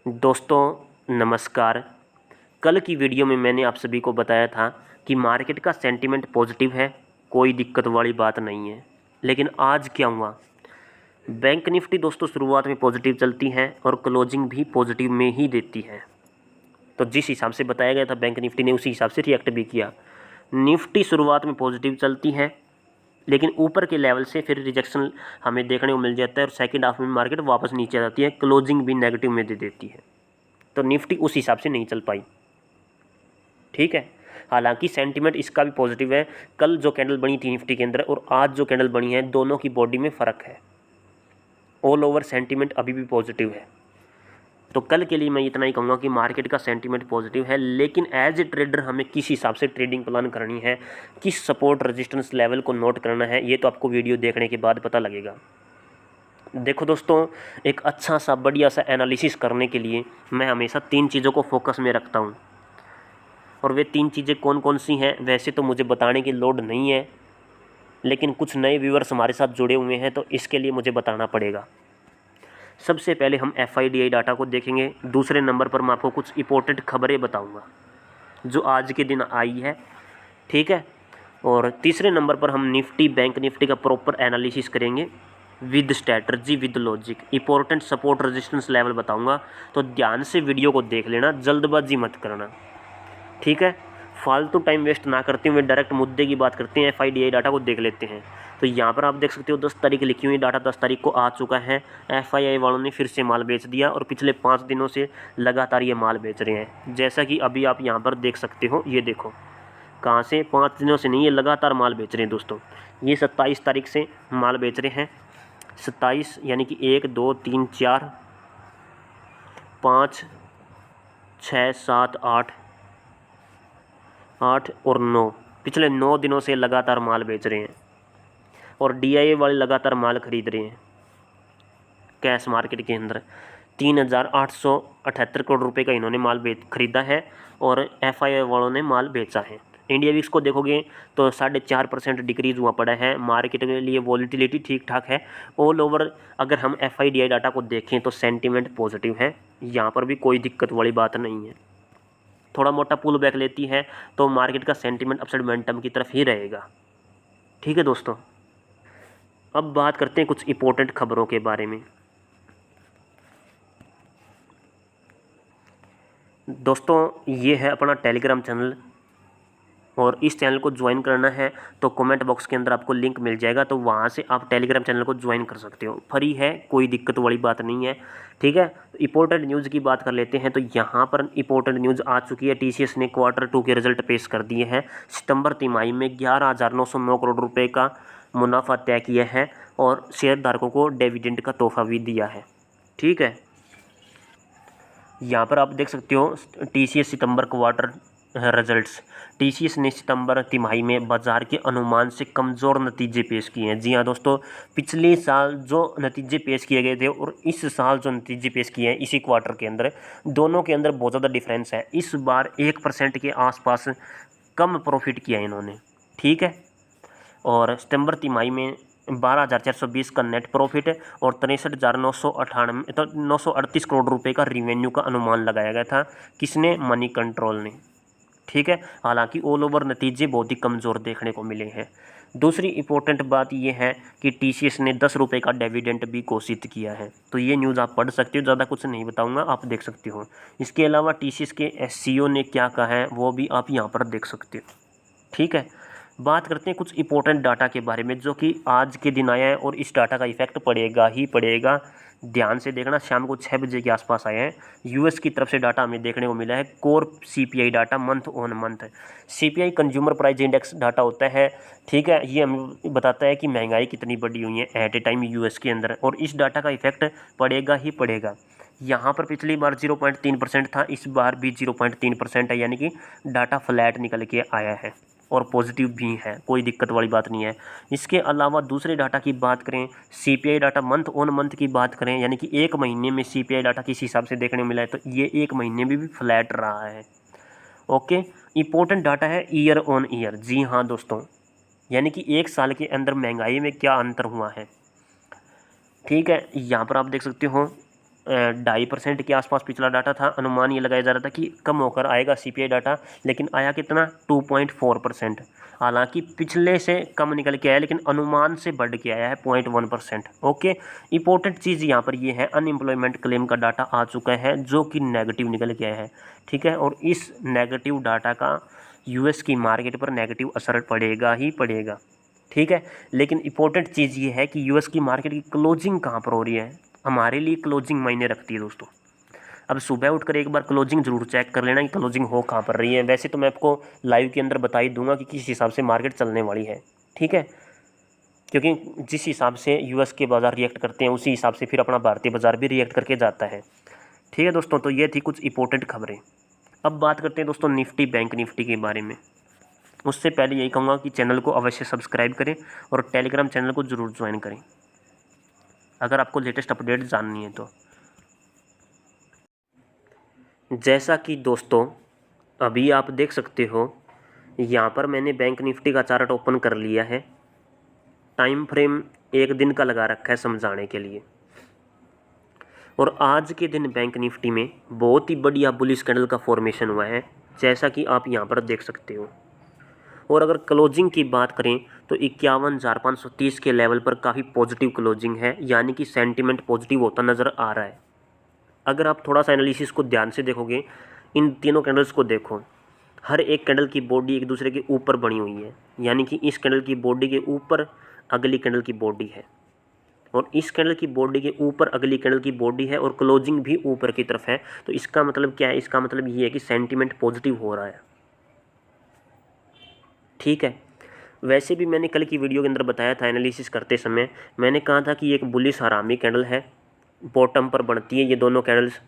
दोस्तों नमस्कार। कल की वीडियो में मैंने आप सभी को बताया था कि मार्केट का सेंटीमेंट पॉजिटिव है, कोई दिक्कत वाली बात नहीं है। लेकिन आज क्या हुआ? बैंक निफ्टी दोस्तों शुरुआत में पॉजिटिव चलती है और क्लोजिंग भी पॉजिटिव में ही देती है। तो जिस हिसाब से बताया गया था बैंक निफ्टी ने उसी हिसाब से रिएक्ट भी किया। निफ्टी शुरुआत में पॉजिटिव चलती है, लेकिन ऊपर के लेवल से फिर रिजेक्शन हमें देखने को मिल जाता है और सेकंड हाफ में मार्केट वापस नीचे आ जाती है, क्लोजिंग भी नेगेटिव में दे देती है। तो निफ्टी उस हिसाब से नहीं चल पाई। ठीक है, हालांकि सेंटीमेंट इसका भी पॉजिटिव है। कल जो कैंडल बनी थी निफ्टी के अंदर और आज जो कैंडल बनी है, दोनों की बॉडी में फ़र्क है। ऑल ओवर सेंटीमेंट अभी भी पॉजिटिव है। तो कल के लिए मैं इतना ही कहूँगा कि मार्केट का सेंटीमेंट पॉजिटिव है, लेकिन एज ए ट्रेडर हमें किस हिसाब से ट्रेडिंग प्लान करनी है, किस सपोर्ट रेजिस्टेंस लेवल को नोट करना है, ये तो आपको वीडियो देखने के बाद पता लगेगा। देखो दोस्तों, एक अच्छा सा बढ़िया सा एनालिसिस करने के लिए मैं हमेशा 3 चीज़ों को फोकस में रखता हूँ। और वे 3 चीज़ें कौन कौन सी हैं वैसे तो मुझे बताने की लोड नहीं है, लेकिन कुछ नए व्यूअर्स हमारे साथ जुड़े हुए हैं तो इसके लिए मुझे बताना पड़ेगा। सबसे पहले हम FIDI डाटा को देखेंगे। दूसरे नंबर पर मैं आपको कुछ इंपॉर्टेंट खबरें बताऊँगा जो आज के दिन आई है। ठीक है, और तीसरे नंबर पर हम निफ्टी बैंक निफ्टी का प्रॉपर एनालिसिस करेंगे with strategy with logic. Important support resistance level बताऊंगा, तो ध्यान से वीडियो को देख लेना, जल्दबाजी मत करना। ठीक है, फालतू टाइम वेस्ट ना करते हुए डायरेक्ट मुद्दे की बात करते हैं। FIDI डाटा को देख लेते हैं। तो यहाँ पर आप देख सकते हो 10 तारीख लिखी हुई डाटा 10 तारीख को आ चुका है। FII वालों ने फिर से माल बेच दिया और पिछले 5 दिनों से लगातार ये माल बेच रहे हैं, जैसा कि अभी आप यहाँ पर देख सकते हो। ये देखो, कहाँ से 5 दिनों से नहीं, ये लगातार माल बेच रहे हैं दोस्तों। ये 27 तारीख से माल बेच रहे हैं। 27 यानी कि 1 2 3 4 5 6 7 8 और 9, पिछले 9 दिनों से लगातार माल बेच रहे हैं। और DIA वाले लगातार माल खरीद रहे हैं। कैश मार्केट के अंदर 3,878 करोड़ रुपए का इन्होंने माल खरीदा है और FII वालों ने माल बेचा है। इंडिया विक्स को देखोगे तो 4.5% डिक्रीज हुआ पड़ा है। मार्केट के लिए वॉलिटिलिटी ठीक ठाक है। ऑल ओवर अगर हम FIDI डाटा को देखें तो सेंटीमेंट पॉजिटिव है, यहाँ पर भी कोई दिक्कत वाली बात नहीं है। थोड़ा मोटा पुल बैक लेती है तो मार्केट का सेंटीमेंट अपसाइड मोमेंटम की तरफ ही रहेगा। ठीक है दोस्तों, अब बात करते हैं कुछ इंपॉर्टेंट खबरों के बारे में। दोस्तों, ये है अपना टेलीग्राम चैनल और इस चैनल को ज्वाइन करना है तो कमेंट बॉक्स के अंदर आपको लिंक मिल जाएगा, तो वहाँ से आप टेलीग्राम चैनल को ज्वाइन कर सकते हो। फ्री है, कोई दिक्कत वाली बात नहीं है। ठीक है, तो इंपॉर्टेंट न्यूज़ की बात कर लेते हैं। तो यहाँ पर इंपॉर्टेंट न्यूज़ आ चुकी है। TCS ने Q2 के रिजल्ट पेश कर दिए हैं। सितंबर तिमाही में 11,909 करोड़ रुपये का मुनाफा तय किया है और शेयरधारकों को डिविडेंड का तोहफा भी दिया है। ठीक है, यहाँ पर आप देख सकते हो TCS सितंबर क्वार्टर रिजल्ट्स। TCS ने सितंबर तिमाही में बाजार के अनुमान से कमज़ोर नतीजे पेश किए हैं। जी हाँ दोस्तों, पिछले साल जो नतीजे पेश किए गए थे और इस साल जो नतीजे पेश किए हैं इसी क्वार्टर के अंदर, दोनों के अंदर बहुत ज़्यादा डिफरेंस है। इस बार 1% के आसपास कम प्रॉफिट किया है इन्होंने। ठीक है, और सितंबर तिमाही में 12,420 का नेट प्रॉफिट और 63,998 तो 938 करोड़ रुपए का रिवेन्यू का अनुमान लगाया गया था। किसने? मनी कंट्रोल ने। ठीक है, हालांकि ऑल ओवर नतीजे बहुत ही कमज़ोर देखने को मिले हैं। दूसरी इंपॉर्टेंट बात यह है कि TCS ने 10 रुपये का डिविडेंड भी घोषित किया है। तो ये न्यूज़ आप पढ़ सकते हो, ज़्यादा कुछ नहीं बताऊंगा, आप देख सकते हो। इसके अलावा TCS के CEO ने क्या कहा है वो भी आप यहाँ पर देख सकते हो। ठीक है, बात करते हैं कुछ इंपॉर्टेंट डाटा के बारे में जो कि आज के दिन आया है और इस डाटा का इफेक्ट पड़ेगा ही पड़ेगा। ध्यान से देखना, शाम को 6 बजे के आसपास आया है। US की तरफ से डाटा हमें देखने को मिला है। Core CPI data month on month. CPI consumer price index data होता है। ठीक है, ये हमें बताता है कि महंगाई कितनी बढ़ी हुई है एट ए टाइम US के अंदर, और इस डाटा का इफेक्ट पड़ेगा ही पड़ेगा। यहाँ पर पिछली बार 0.3% था, इस बार भी 0.3% है, यानी कि डाटा फ्लैट निकल के आया है और पॉजिटिव भी है, कोई दिक्कत वाली बात नहीं है। इसके अलावा दूसरे डाटा की बात करें, CPI data month on month की बात करें, यानी कि एक महीने में CPI डाटा किस हिसाब से देखने को मिला है, तो ये एक महीने में भी फ्लैट रहा है। ओके, इंपॉर्टेंट डाटा है ईयर ऑन ईयर। जी हाँ दोस्तों, यानी कि एक साल के अंदर महंगाई में क्या अंतर हुआ है। ठीक है, यहाँ पर आप देख सकते हो 2.5% के आसपास पिछला डाटा था। अनुमान ये लगाया जा रहा था कि कम होकर आएगा CPI डाटा, लेकिन आया कितना 2.4%। हालांकि पिछले से कम निकल के आया, लेकिन अनुमान से बढ़ के आया है 0.1%। ओके, इंपॉर्टेंट चीज़ यहाँ पर ये है, अनएम्प्लॉयमेंट क्लेम का डाटा आ चुका है जो कि नेगेटिव निकल के आया है। ठीक है, और इस नेगेटिव डाटा का US की मार्केट पर नेगेटिव असर पड़ेगा ही पड़ेगा। ठीक है, लेकिन इंपॉर्टेंट चीज़ ये है कि US की मार्केट की क्लोजिंग कहाँ पर हो रही है। हमारे लिए क्लोजिंग मायने रखती है दोस्तों। अब सुबह उठकर एक बार क्लोजिंग जरूर चेक कर लेना कि क्लोजिंग हो कहाँ पर रही है। वैसे तो मैं आपको लाइव के अंदर बता ही दूंगा कि किस हिसाब से मार्केट चलने वाली है। ठीक है, क्योंकि जिस हिसाब से US के बाज़ार रिएक्ट करते हैं उसी हिसाब से फिर अपना भारतीय बाज़ार भी रिएक्ट करके जाता है। ठीक है दोस्तों, तो ये थी कुछ इंपॉर्टेंट खबरें। अब बात करते हैं दोस्तों निफ्टी, बैंक निफ्टी के बारे में। उससे पहले यही कहूँगा कि चैनल को अवश्य सब्सक्राइब करें और टेलीग्राम चैनल को ज़रूर ज्वाइन करें अगर आपको लेटेस्ट अपडेट जाननी है तो। जैसा कि दोस्तों अभी आप देख सकते हो, यहाँ पर मैंने बैंक निफ्टी का चार्ट ओपन कर लिया है। टाइम फ्रेम 1 दिन का लगा रखा है समझाने के लिए। और आज के दिन बैंक निफ्टी में बहुत ही बढ़िया बुलिश कैंडल का फॉर्मेशन हुआ है, जैसा कि आप यहाँ पर देख सकते हो। और अगर क्लोजिंग की बात करें तो 51,530 के लेवल पर काफ़ी पॉजिटिव क्लोजिंग है, यानी कि सेंटीमेंट पॉजिटिव होता नज़र आ रहा है। अगर आप थोड़ा सा एनालिसिस को ध्यान से देखोगे, इन तीनों कैंडल्स को देखो, हर एक कैंडल की बॉडी एक दूसरे के ऊपर बनी हुई है, यानी कि इस कैंडल की बॉडी के ऊपर अगली कैंडल की बॉडी है, और इस कैंडल की बॉडी के ऊपर अगली कैंडल की बॉडी है, और क्लोजिंग भी ऊपर की तरफ है। तो इसका मतलब क्या है? इसका मतलब ये है कि सेंटीमेंट पॉजिटिव हो रहा है। ठीक है, वैसे भी मैंने कल की वीडियो के अंदर बताया था, एनालिसिस करते समय मैंने कहा था कि एक बुलिश हरामी कैंडल है, बॉटम पर बनती है ये दोनों कैंडल्स,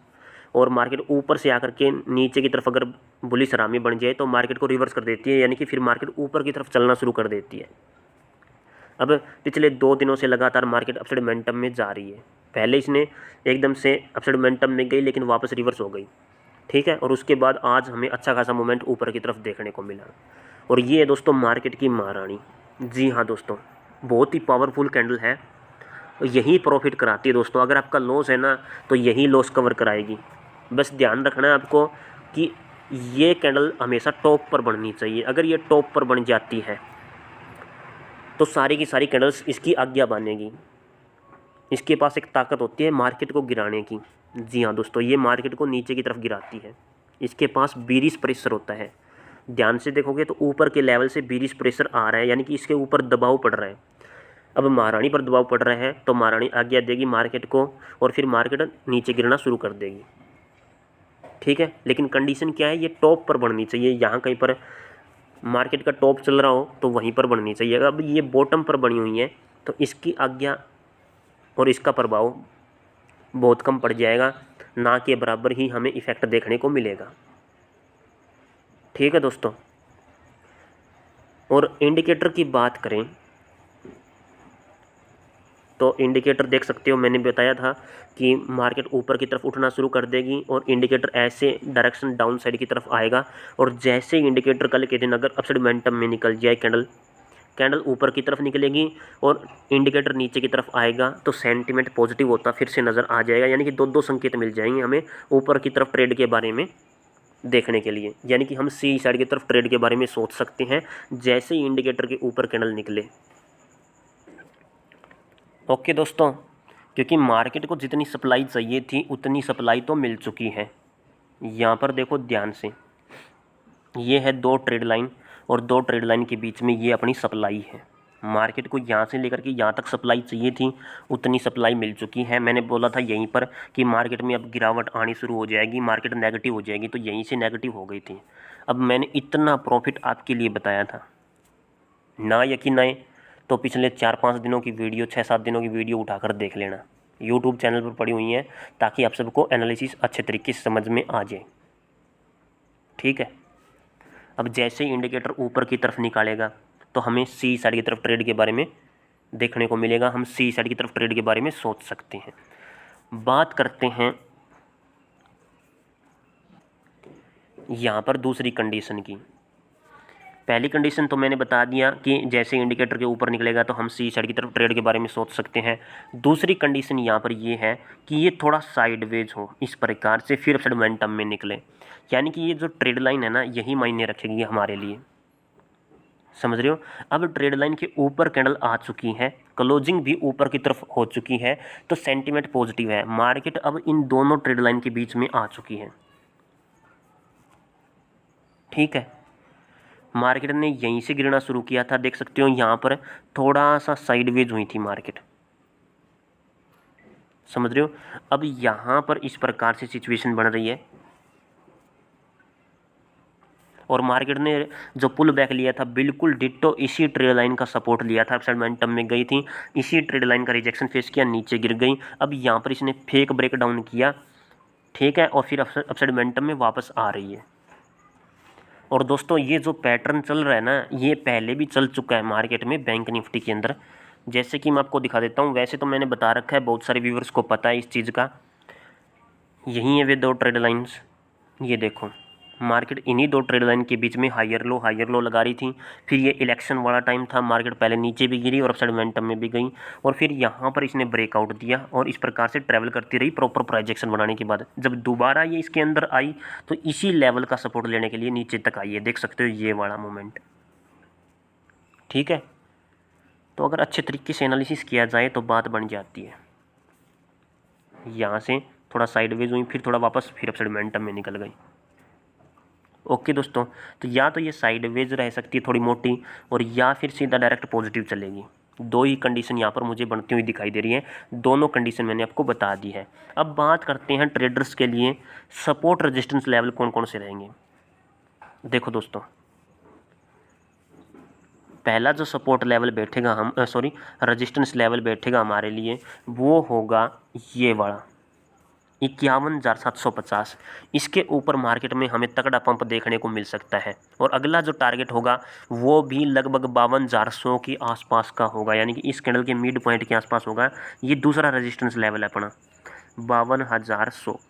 और मार्केट ऊपर से आकर के नीचे की तरफ अगर बुलिश हरामी बन जाए तो मार्केट को रिवर्स कर देती है, यानी कि फिर मार्केट ऊपर की तरफ चलना शुरू कर देती है। अब पिछले 2 दिनों से लगातार मार्केट अपसाइड मोमेंटम में जा रही है। पहले इसने एकदम से अपसाइड मोमेंटम में गई, लेकिन वापस रिवर्स हो गई। ठीक है, और उसके बाद आज हमें अच्छा खासा मोमेंट ऊपर की तरफ देखने को मिला, और ये है दोस्तों मार्केट की महारानी। जी हाँ दोस्तों, बहुत ही पावरफुल कैंडल है, यही प्रॉफिट कराती है दोस्तों। अगर आपका लॉस है ना तो यही लॉस कवर कराएगी। बस ध्यान रखना है आपको कि ये कैंडल हमेशा टॉप पर बननी चाहिए। अगर ये टॉप पर बन जाती है तो सारी की सारी कैंडल्स इसकी आज्ञा बनेगी। इसके पास एक ताकत होती है मार्केट को गिराने की। जी हाँ दोस्तों, ये मार्केट को नीचे की तरफ गिराती है। इसके पास बीरिश प्रेशर होता है। ध्यान से देखोगे तो ऊपर के लेवल से बीरिश प्रेशर आ रहा है, यानी कि इसके ऊपर दबाव पड़ रहा है। अब महारानी पर दबाव पड़ रहा है तो महारानी आज्ञा देगी मार्केट को, और फिर मार्केट नीचे गिरना शुरू कर देगी। ठीक है, लेकिन कंडीशन क्या है? ये टॉप पर बननी चाहिए। यहाँ कहीं पर मार्केट का टॉप चल रहा हो तो वहीं पर बननी चाहिए। अब ये बॉटम पर बनी हुई है तो इसकी आज्ञा और इसका प्रभाव बहुत कम पड़ जाएगा, ना के बराबर ही हमें इफेक्ट देखने को मिलेगा। ठीक है दोस्तों, और इंडिकेटर की बात करें तो इंडिकेटर देख सकते हो, मैंने बताया था कि मार्केट ऊपर की तरफ उठना शुरू कर देगी और इंडिकेटर ऐसे डायरेक्शन डाउन साइड की तरफ आएगा। और जैसे इंडिकेटर कल के दिन अगर अपसाइड मोमेंटम में निकल जाए कैंडल ऊपर की तरफ निकलेगी और इंडिकेटर नीचे की तरफ आएगा तो सेंटीमेंट पॉजिटिव होता फिर से नज़र आ जाएगा, यानी कि दो संकेत मिल जाएंगे हमें ऊपर की तरफ ट्रेड के बारे में देखने के लिए। यानी कि हम सी साइड की तरफ ट्रेड के बारे में सोच सकते हैं जैसे ही इंडिकेटर के ऊपर कैंडल निकले। ओके दोस्तों, क्योंकि मार्केट को जितनी सप्लाई चाहिए थी उतनी सप्लाई तो मिल चुकी है। यहाँ पर देखो ध्यान से, ये है 2 ट्रेड लाइन, और 2 ट्रेड लाइन के बीच में ये अपनी सप्लाई है। मार्केट को यहाँ से लेकर के यहाँ तक सप्लाई चाहिए थी, उतनी सप्लाई मिल चुकी है। मैंने बोला था यहीं पर कि मार्केट में अब गिरावट आनी शुरू हो जाएगी, मार्केट नेगेटिव हो जाएगी, तो यहीं से नेगेटिव हो गई थी। अब मैंने इतना प्रॉफिट आपके लिए बताया था, ना यकीन आए तो पिछले 4-5 दिनों की वीडियो, 6-7 दिनों की वीडियो उठाकर देख लेना, यूट्यूब चैनल पर पड़ी हुई हैं, ताकि आप सबको एनालिसिस अच्छे तरीके से समझ में आ जाए। ठीक है, अब जैसे ही इंडिकेटर ऊपर की तरफ निकालेगा तो हमें सी साइड की तरफ ट्रेड के बारे में देखने को मिलेगा, हम सी साइड की तरफ ट्रेड के बारे में सोच सकते हैं। बात करते हैं यहाँ पर दूसरी कंडीशन की। पहली कंडीशन तो मैंने बता दिया कि जैसे इंडिकेटर के ऊपर निकलेगा तो हम सी साइड की तरफ ट्रेड के बारे में सोच सकते हैं। दूसरी कंडीशन यहाँ पर ये है कि ये थोड़ा साइडवेज हो इस प्रकार से, फिर अपसाइड मोमेंटम में निकले, यानी कि ये जो ट्रेड लाइन है ना यही मायने रखेगी हमारे लिए, समझ रहे हो। अब ट्रेड लाइन के ऊपर कैंडल आ चुकी है, क्लोजिंग भी ऊपर की तरफ हो चुकी है, तो सेंटीमेंट पॉजिटिव है। मार्केट अब इन दोनों ट्रेड लाइन के बीच में आ चुकी है, ठीक है। मार्केट ने यहीं से गिरना शुरू किया था, देख सकते हो यहाँ पर थोड़ा सा साइडवेज हुई थी मार्केट, समझ रहे हो। अब यहाँ पर इस प्रकार से सिचुएशन बन रही है और मार्केट ने जो पुल बैक लिया था बिल्कुल डिट्टो इसी ट्रेड लाइन का सपोर्ट लिया था, अपसाइड मोमेंटम में गई थी, इसी ट्रेड लाइन का रिजेक्शन फेस किया, नीचे गिर गई। अब यहाँ पर इसने फेक ब्रेक डाउन किया, ठीक है, और फिर अपसाइड मोमेंटम में वापस आ रही है। और दोस्तों ये जो पैटर्न चल रहा है ना ये पहले भी चल चुका है मार्केट में बैंक निफ्टी के अंदर, जैसे कि मैं आपको दिखा देता हूँ। वैसे तो मैंने बता रखा है, बहुत सारे व्यूअर्स को पता है इस चीज़ का। यही है वे दो ट्रेड लाइंस, ये देखो मार्केट इन्हीं दो ट्रेड लाइन के बीच में हायर लो लगा रही थी। फिर ये इलेक्शन वाला टाइम था, मार्केट पहले नीचे भी गिरी और अपसाइड मोमेंटम में भी गई, और फिर यहाँ पर इसने ब्रेकआउट दिया और इस प्रकार से ट्रैवल करती रही प्रॉपर प्रोजेक्शन बनाने के बाद। जब दोबारा ये इसके अंदर आई तो इसी लेवल का सपोर्ट लेने के लिए नीचे तक आई है, देख सकते हो ये वाला मोमेंट, ठीक है। तो अगर अच्छे तरीके से एनालिसिस किया जाए तो बात बन जाती है। यहाँ से थोड़ा साइडवेज हुई, फिर थोड़ा वापस, फिर अपसाइड मोमेंटम में निकल गई। ओके दोस्तों, तो या तो ये साइडवेज रह सकती है थोड़ी मोटी, और या फिर सीधा डायरेक्ट पॉजिटिव चलेगी। दो ही कंडीशन यहाँ पर मुझे बनती हुई दिखाई दे रही है, दोनों कंडीशन मैंने आपको बता दी है। अब बात करते हैं ट्रेडर्स के लिए सपोर्ट रेजिस्टेंस लेवल कौन कौन से रहेंगे। देखो दोस्तों, पहला जो सपोर्ट लेवल बैठेगा रेजिस्टेंस लेवल बैठेगा हमारे लिए, वो होगा ये वाला 51,750। इसके ऊपर मार्केट में हमें तगड़ा पंप देखने को मिल सकता है। और अगला जो टारगेट होगा वो भी लगभग 52,100 के आसपास का होगा, यानी कि इस कैंडल के मिड पॉइंट के आसपास होगा। ये दूसरा रेजिस्टेंस लेवल है अपना 52,100,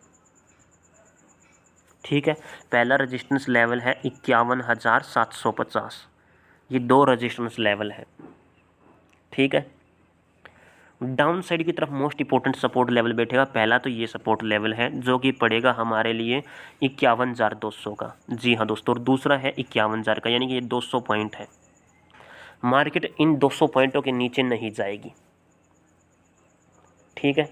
ठीक है। पहला रेजिस्टेंस लेवल है 51,750, ये दो रेजिस्टेंस लेवल है, ठीक है। डाउन साइड की तरफ मोस्ट इंपॉर्टेंट सपोर्ट लेवल बैठेगा, पहला तो ये सपोर्ट लेवल है जो कि पड़ेगा हमारे लिए 51,200 का, जी हाँ दोस्तों। और दूसरा है 51,000 का, यानी कि ये 200 पॉइंट है। मार्केट इन 200 पॉइंटों के नीचे नहीं जाएगी, ठीक है।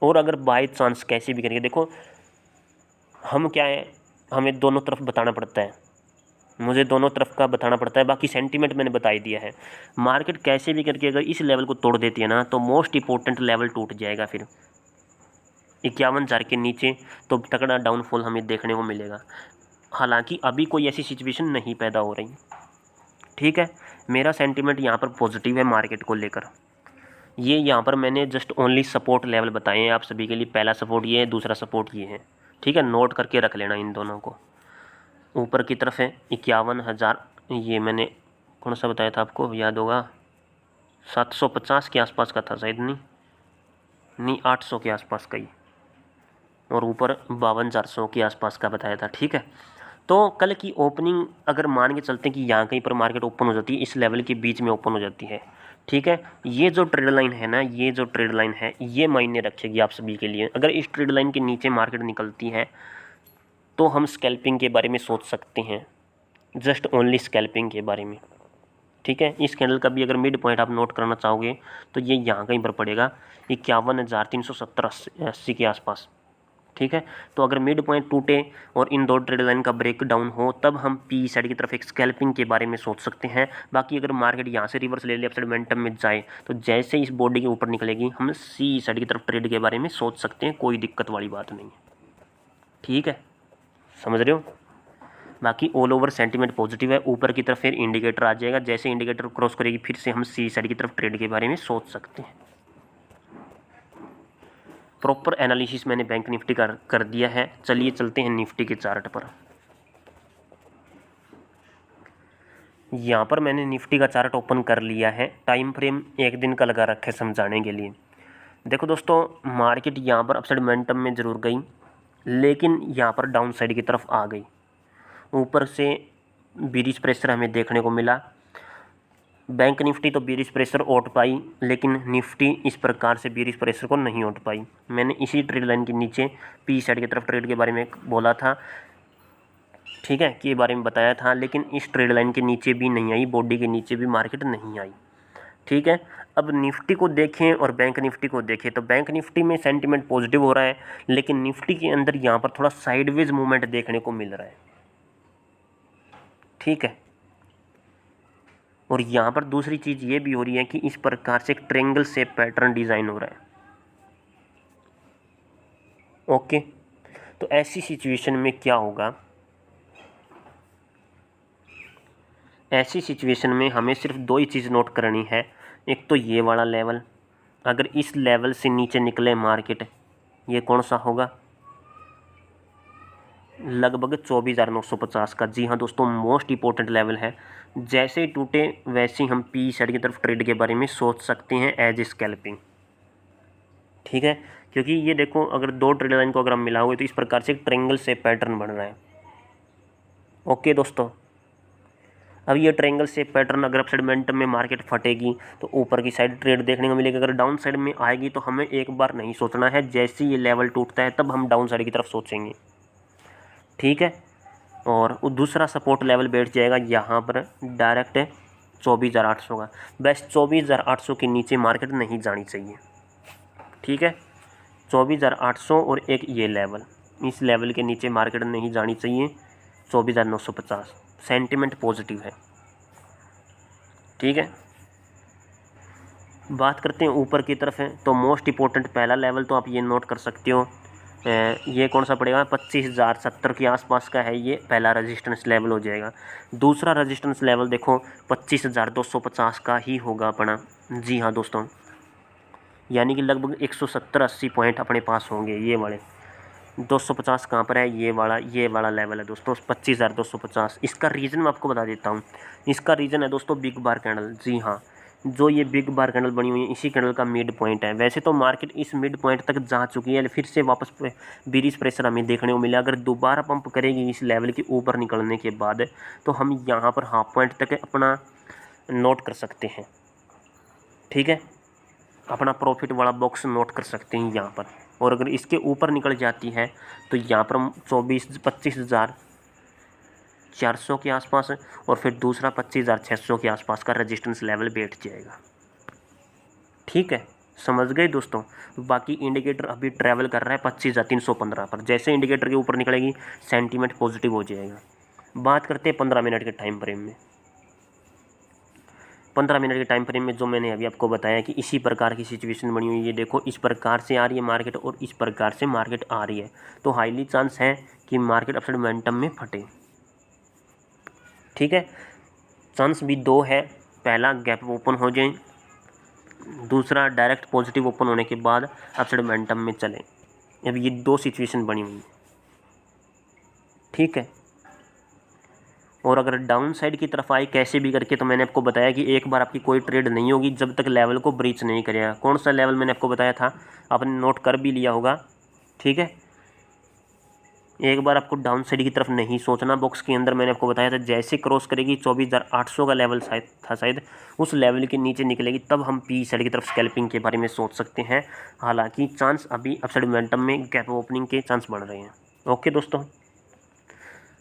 और अगर बाय चांस कैसे भी करके, देखो हम क्या है, हमें दोनों तरफ बताना पड़ता है, मुझे दोनों तरफ का बताना पड़ता है, बाकी सेंटीमेंट मैंने बता ही दिया है। मार्केट कैसे भी करके अगर इस लेवल को तोड़ देती है ना तो मोस्ट इंपॉर्टेंट लेवल टूट जाएगा, फिर 51,000 के नीचे तो तगड़ा डाउनफॉल हमें देखने को मिलेगा। हालांकि अभी कोई ऐसी सिचुएशन नहीं पैदा हो रही, ठीक है। मेरा सेंटीमेंट यहाँ पर पॉजिटिव है मार्केट को लेकर। ये यहाँ पर मैंने जस्ट ओनली सपोर्ट लेवल बताए हैं आप सभी के लिए, पहला सपोर्ट ये है, दूसरा सपोर्ट ये है, ठीक है। नोट करके रख लेना इन दोनों को। ऊपर की तरफ है 51,000, ये मैंने कौन सा बताया था आपको, याद होगा 750 के आसपास का था शायद, नहीं 800 के आसपास का ही, और ऊपर 52,400 के आसपास का बताया था, ठीक है। तो कल की ओपनिंग अगर मान के चलते हैं कि यहाँ कहीं पर मार्केट ओपन हो जाती है, इस लेवल के बीच में ओपन हो जाती है, ठीक है। ये जो ट्रेड लाइन है ना, ये जो ट्रेड लाइन है ये मायने रखेगी आप सभी के लिए। अगर इस ट्रेड लाइन के नीचे मार्केट निकलती है तो हम स्कैल्पिंग के बारे में सोच सकते हैं, जस्ट ओनली स्कैल्पिंग के बारे में, ठीक है। इस कैंडल का भी अगर मिड पॉइंट आप नोट करना चाहोगे तो ये यहाँ कहीं पर पड़ेगा 51,370-80 के आसपास, ठीक है। तो अगर मिड पॉइंट टूटे और इन दो ट्रेड लाइन का ब्रेक डाउन हो तब हम पी साइड की तरफ एक स्कैल्पिंग के बारे में सोच सकते हैं। बाकी अगर मार्केट यहाँ से रिवर्स ले ले अपसाइड मोमेंटम में जाए तो जैसे इस बॉडी के ऊपर निकलेगी हम सी साइड की तरफ ट्रेड के बारे में सोच सकते हैं, कोई दिक्कत वाली बात नहीं है, ठीक है, समझ रहे हो। बाकी ऑल ओवर सेंटीमेंट पॉजिटिव है। ऊपर की तरफ फिर इंडिकेटर आ जाएगा, जैसे इंडिकेटर क्रॉस करेगी फिर से हम सी साइड की तरफ ट्रेड के बारे में सोच सकते हैं। प्रॉपर एनालिसिस मैंने बैंक निफ्टी का कर दिया है। चलिए चलते हैं निफ्टी के चार्ट पर। यहाँ पर मैंने निफ्टी का चार्ट ओपन कर लिया है, टाइम फ्रेम एक दिन का लगा रखा है समझाने के लिए। देखो दोस्तों, मार्केट यहाँ पर अपसाइड मोमेंटम में ज़रूर गई, लेकिन यहाँ पर डाउन साइड की तरफ आ गई। ऊपर से बेरिश प्रेशर हमें देखने को मिला। बैंक निफ्टी तो बेरिश प्रेशर ओट पाई, लेकिन निफ्टी इस प्रकार से बेरिश प्रेशर को नहीं ओट पाई। मैंने इसी ट्रेड लाइन के नीचे पी साइड की तरफ ट्रेड के बारे में बोला था, ठीक है, के बारे में बताया था, लेकिन इस ट्रेड लाइन के नीचे भी नहीं आई, बॉडी के नीचे भी मार्केट नहीं आई, ठीक है। अब निफ्टी को देखें और बैंक निफ्टी को देखें तो बैंक निफ्टी में सेंटीमेंट पॉजिटिव हो रहा है, लेकिन निफ्टी के अंदर यहाँ पर थोड़ा साइडवेज मूवमेंट देखने को मिल रहा है, ठीक है। और यहाँ पर दूसरी चीज़ ये भी हो रही है कि इस प्रकार से एक ट्रेंगल शेप पैटर्न डिज़ाइन हो रहा है, ओके। तो ऐसी सिचुएशन में क्या होगा, ऐसी सिचुएशन में हमें सिर्फ दो ही चीज़ नोट करनी है। एक तो ये वाला लेवल, अगर इस लेवल से नीचे निकले मार्केट, ये कौन सा होगा, लगभग 24,950 का। जी हाँ दोस्तों, मोस्ट इंपॉर्टेंट लेवल है। जैसे ही टूटे वैसे ही हम पी साइड की तरफ ट्रेड के बारे में सोच सकते हैं एज स्कैल्पिंग, ठीक है। क्योंकि ये देखो, अगर दो ट्रेड लाइन को अगर हम मिलाओगे तो इस प्रकार से एक ट्रेंगल से पैटर्न बन रहा है, ओके दोस्तों। अब ये ट्रेंगल से पैटर्न अगर अपसाइड मोमेंटम में मार्केट फटेगी तो ऊपर की साइड ट्रेड देखने को मिलेगी। अगर डाउन साइड में आएगी तो हमें एक बार नहीं सोचना है, जैसे ये लेवल टूटता है तब हम डाउन साइड की तरफ सोचेंगे, ठीक है। और दूसरा सपोर्ट लेवल बैठ जाएगा यहाँ पर डायरेक्ट 24,800 का। बस 24,800 के नीचे मार्केट नहीं जानी चाहिए, ठीक है। 24,800 और एक ये लेवल, इस लेवल के नीचे मार्केट नहीं जानी चाहिए। 24,950 सेंटिमेंट पॉजिटिव है, ठीक है। बात करते हैं ऊपर की तरफ है तो मोस्ट इंपॉर्टेंट पहला लेवल तो आप ये नोट कर सकते हो, ये कौन सा पड़ेगा, 25,070 के आसपास का है, ये पहला रेजिस्टेंस लेवल हो जाएगा। दूसरा रेजिस्टेंस लेवल देखो 25,250 का ही होगा अपना, जी हाँ दोस्तों, यानी कि लगभग 170-80 पॉइंट अपने पास होंगे। ये वाले 250 कहाँ पर है, ये वाला लेवल है दोस्तों 25,250। इसका रीज़न मैं आपको बता देता हूँ। इसका रीज़न है दोस्तों बिग बार कैंडल, जी हाँ, जो ये बिग बार कैंडल बनी हुई है इसी कैंडल का मिड पॉइंट है। वैसे तो मार्केट इस मिड पॉइंट तक जा चुकी है, फिर से वापस बेरिश प्रेशर हमें देखने को मिला। अगर दोबारा पंप करेगी इस लेवल के ऊपर निकलने के बाद तो हम यहाँ पर हाफ पॉइंट तक अपना नोट कर सकते हैं, ठीक है, अपना प्रॉफिट वाला बॉक्स नोट कर सकते हैं यहाँ पर। और अगर इसके ऊपर निकल जाती है तो यहाँ पर 25,400 के आसपास और फिर दूसरा 25,600 के आसपास का रेजिस्टेंस लेवल बैठ जाएगा, ठीक है। समझ गए दोस्तों। बाकी इंडिकेटर अभी ट्रैवल कर रहा है 25,315 पर। जैसे इंडिकेटर के ऊपर निकलेगी सेंटीमेंट पॉजिटिव हो जाएगा। बात करते हैं 15 मिनट के टाइम फ्रेम में। 15 मिनट के टाइम फ्रेम में जो मैंने अभी आपको बताया कि इसी प्रकार की सिचुएशन बनी हुई है। देखो इस प्रकार से आ रही है मार्केट और इस प्रकार से मार्केट आ रही है, तो हाईली चांस है कि मार्केट अपसाइड मोमेंटम में फटे, ठीक है। चांस भी दो है, पहला गैप ओपन हो जाए, दूसरा डायरेक्ट पॉजिटिव ओपन होने के बाद अपसाइड मोमेंटम में चले। अब ये दो सिचुएशन बनी हुई है, ठीक है। और अगर डाउन साइड की तरफ आए कैसे भी करके, तो मैंने आपको बताया कि एक बार आपकी कोई ट्रेड नहीं होगी जब तक लेवल को ब्रीच नहीं करेगा। कौन सा लेवल मैंने आपको बताया था, आपने नोट कर भी लिया होगा, ठीक है। एक बार आपको डाउन साइड की तरफ नहीं सोचना। बॉक्स के अंदर मैंने आपको बताया था जैसे क्रॉस करेगी 24,800 का लेवल शायद उस लेवल के नीचे निकलेगी तब हम पी साइड की तरफ स्कैल्पिंग के बारे में सोच सकते हैं। हालांकि चांस अभी अपसाइड मोमेंटम में गैप ओपनिंग के चांस बढ़ रहे हैं, ओके दोस्तों।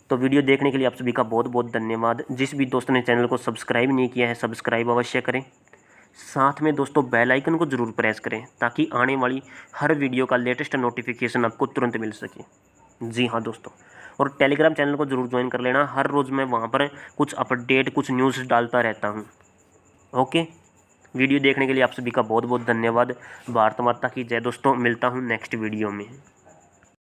तो वीडियो देखने के लिए आप सभी का बहुत बहुत धन्यवाद। जिस भी दोस्त ने चैनल को सब्सक्राइब नहीं किया है सब्सक्राइब अवश्य करें। साथ में दोस्तों बेल आइकन को ज़रूर प्रेस करें ताकि आने वाली हर वीडियो का लेटेस्ट नोटिफिकेशन आपको तुरंत मिल सके। जी हाँ दोस्तों, और टेलीग्राम चैनल को ज़रूर ज्वाइन कर लेना। हर रोज़ मैं वहाँ पर कुछ अपडेट कुछ न्यूज़ डालता रहता हूँ, ओके। वीडियो देखने के लिए आप सभी का बहुत बहुत धन्यवाद। भारत माता की जय दोस्तों। मिलता हूँ नेक्स्ट वीडियो में।